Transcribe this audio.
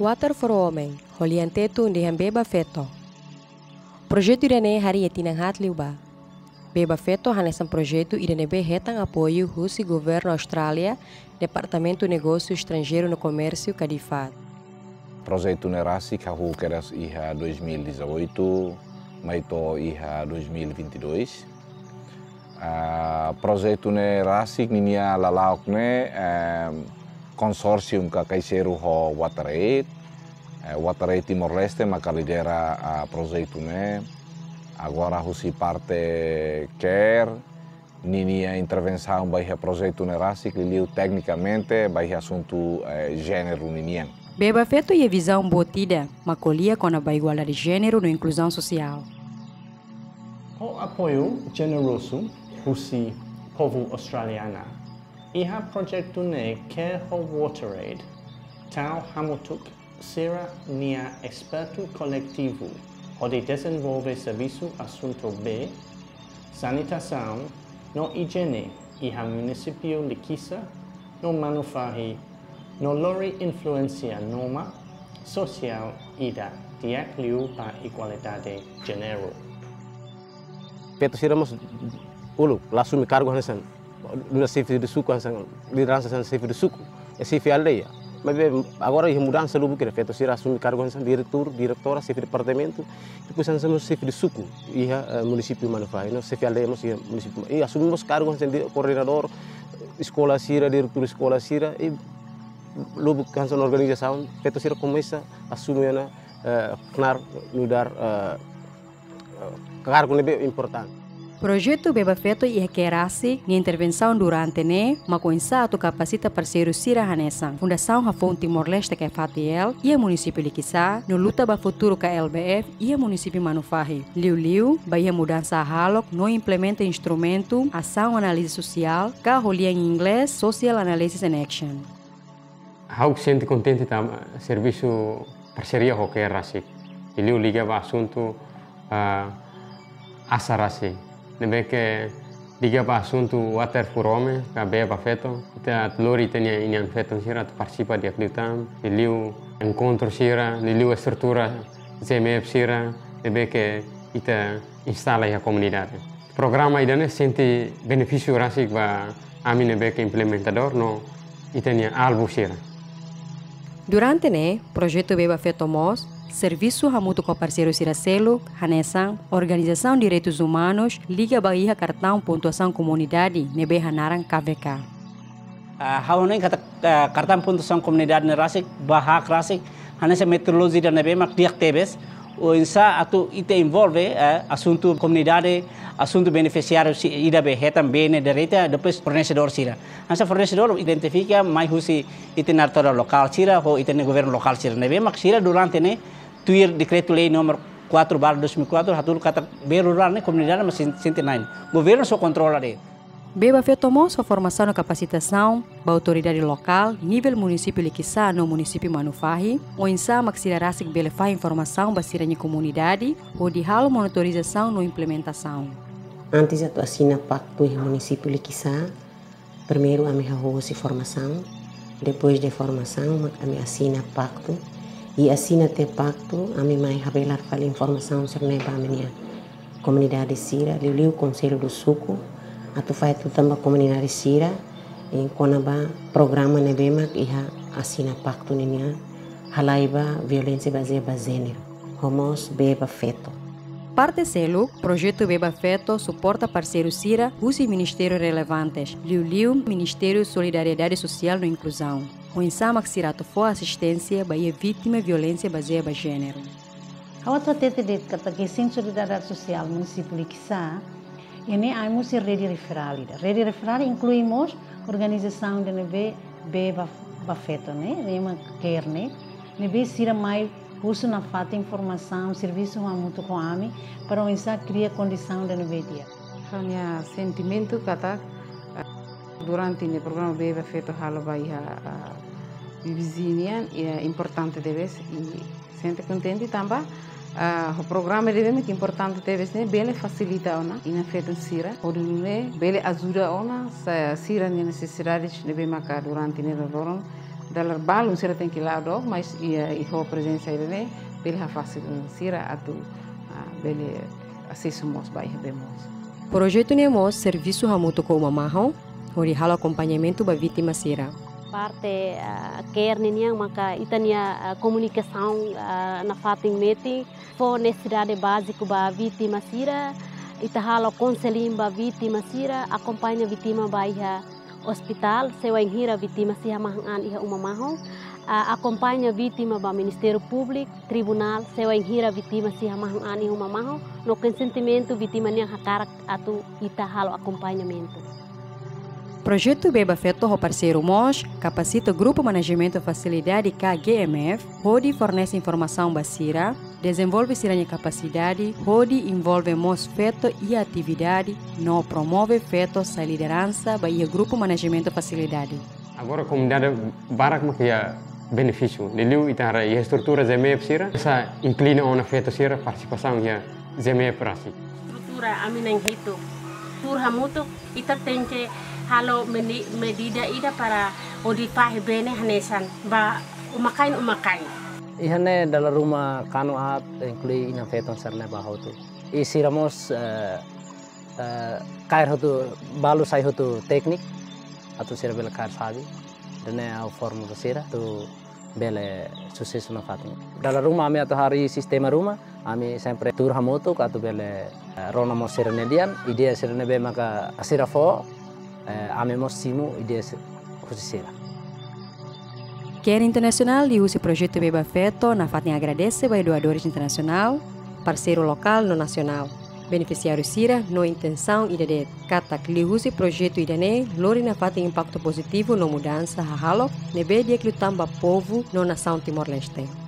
Water for Women, holiantetu ndihan Beba Feto. Projeto irane hari etinang hatliuba. Beba Feto hanesan projeto irane be retang apoio Rusi Governo Austrália, Departamento Negócio Estrangeiro no Comércio Cadifat. Projeto nerasi kahu keras iha 2018, maito iha 2022. Projeto nerasi ninia lalaok ne consortium ka kaiseru ho WaterAid. WaterAid Timor-Leste maka lidera projeto ne. Agora Rusi parte quer ninia intervenção baihia projeto nerasi que liu tecnicamente baihia assunto gênero ninian. Beba Feto e a visão botida, macolia com a igualdade de gênero na inclusão social. O apoio generoso Rusi povo australiana. Iha projeto ne quer o WaterAid, tal hamutuk será nia experto coletivo, onde desenvolve serviço assunto B, sanitação, no higiene, iha município Liquisa, no Manufahi, no lori influência norma social ida diak liu para igualdade de gênero. Peto siramos ulu langsung cargo hasan duna safety de suku hasan liderança hasan safety de suku é safety aldeia mas agora ia mudança lubu que feito sira assumir cargo hasan diretora safety departamento depois hasan safety de suku ia município Manufai no safety aldeia mas ia município e assumimos cargo hasan coordenador escola sira diretor escola sira e lubu hasan organização feito sira começa assumir na knar nudar cargo lebih importante. Projeto Beba Feto e requerase em intervenção durante ne, macoinsa tu capacita parceiro Sira Hanesan, Fundação Rafon Timor-Leste que é FATL e a município Liquisa, no luta ba futuro com a LBF e a município Manufahi. Liu, Bahia Mudança Halok, não implementa instrumento, ação análise social, que rolia em inglês, Social Analysis and Action. How sente contente tam serviço parceria ho que rasi. Liu liga ba assunto asarasi. Nebe que liga para assunto Water for Women, que Beba Feto, ita lori tenia inian feto sira participa di aklitam, liu encontro sira, liu estrutura ZMF sira, nebe que ita instala a comunidade. Programa idane senti benefício rasik ba ami nebe que implementador no itania albo sira. Durante ne, projeto Beba Feto Mos, Serviço Hamutu com parceiro Siracelo, Hanesan, Organização de Direitos Humanos, Liga Bahia Cartão Pontuação Comunidade, Nebe Hanaran KVK. Haunen kata Cartão Pontuação Comunidade nerasik, Bahak rasik, Hanesa Meteorologia da Nebe mak diak tebes, o insa atu ite envolve assunto comunidade, assunto beneficiário ida be hetam bene direita depois fornecedor sira. Hansa fornecedor identifica mais husi ite nartora local sira ou ite governo local sira. Nebe mak sira durante ne tuir decreto-lei número 4/2004 hatul kata berural ne comunidade mas sente nine. Governo só controla de. Beba Feto tomou sua formação e capacitação da autoridade local, nível município Liquisa no município Manufahi, o insa maxirarasik belefar informação basira na comunidade, ou de halo monitorização no implementação. Antes de assinar pacto no município Liquisa, primeiro a minha formação, depois de formação a minha assina pacto e assina te pacto a minha mãe revelar fala informação sobre a minha comunidade sira, liu conselho do suco. Atu fai tu tambah komunidade sira em konaba programa nebema iha assina pacto ninya halaiba violência baseada gênero homos Beba Feto. Parte selo, projeto Beba Feto suporta parceiro Sira, usa ministérios relevantes, Liu, Ministério Solidariedade Social e Inclusão. O insama que sirato for assistência para vítima de violência baseada gênero. A outra tete de catequesim solidariedade social município Liquisa. Ini aimu si rede referral. Rede referral incluímos organização de nebe Beba Feto, né? Nema quer, né? Nebe sira mais uso na falta informação, serviço muito com ami para o insa cria condição de nebe dia. Hanya sentimento kata durante o programa Beba Feto halo baia vizinha é importante deves e sente contente também. O programa deve que importante deve ser bem facilita ona ina feita sira ou bem ajuda ona se sira necessidade deve marcar durante ne doron dalar balun sira tem que lá do, mas ia a presença ele né, bele ha fácil sira atu bele acesso mos bairro bemos. Projeto Nemos serviço hamuto com uma marrom, ori halo acompanhamento ba vítima sira. Parte care niang maka itania komunikasyon na fating meeting for necessidade básico ba vítima sira itahalo konseling ba vítima sira acompanha vítima ba iha hospital sewa hira vítima siha mahangan iha umamahong acompanha vítima ba Ministério Público tribunal sewa hira vítima siha mahangan iha umamahong no consentimento vítima niang hakarak atu itahalo acompanhamento. Projeto Beba Feto ho parceiro MOS capacita Grupo Management Facilidade KGMF, onde fornece informação basira, desenvolve siranya capacidade, onde envolve MOS Feto e atividade, no promove Feto sa liderança bahia Grupo Management Facilidade. Agora a comunidade barak makia benefício, deliu itara e estrutura ZMF sira, essa inclina ona Feto sira participação ya ZMF rasi. Estrutura aminang hito, turhamuto ita tenke halo medida ida para odipah bene hanesan ba umakain. Ihane dalam rumah kanu at inclui ina feton sarne baho tu. Isiramos kair hotu balu sai hotu teknik atau sira bela kair sabi dene au formu sira tu bele sucesso na fatin. Dalam rumah ami atau hari sistema rumah ami sempre tur hamoto atau bele rona mo sira nedian idea sira nebe maka asira fo amemos simu ideias khususnya. Care Internacional diusi projeto Beba Feto na fatin agradece by doadores internacional, parceiro local no nacional. Beneficiário sira no intenção ide katak liusi projeto idane lori na fatin impacto positivo no mudança hahalo nebe dia que lutamba povo no nação Timor-Leste.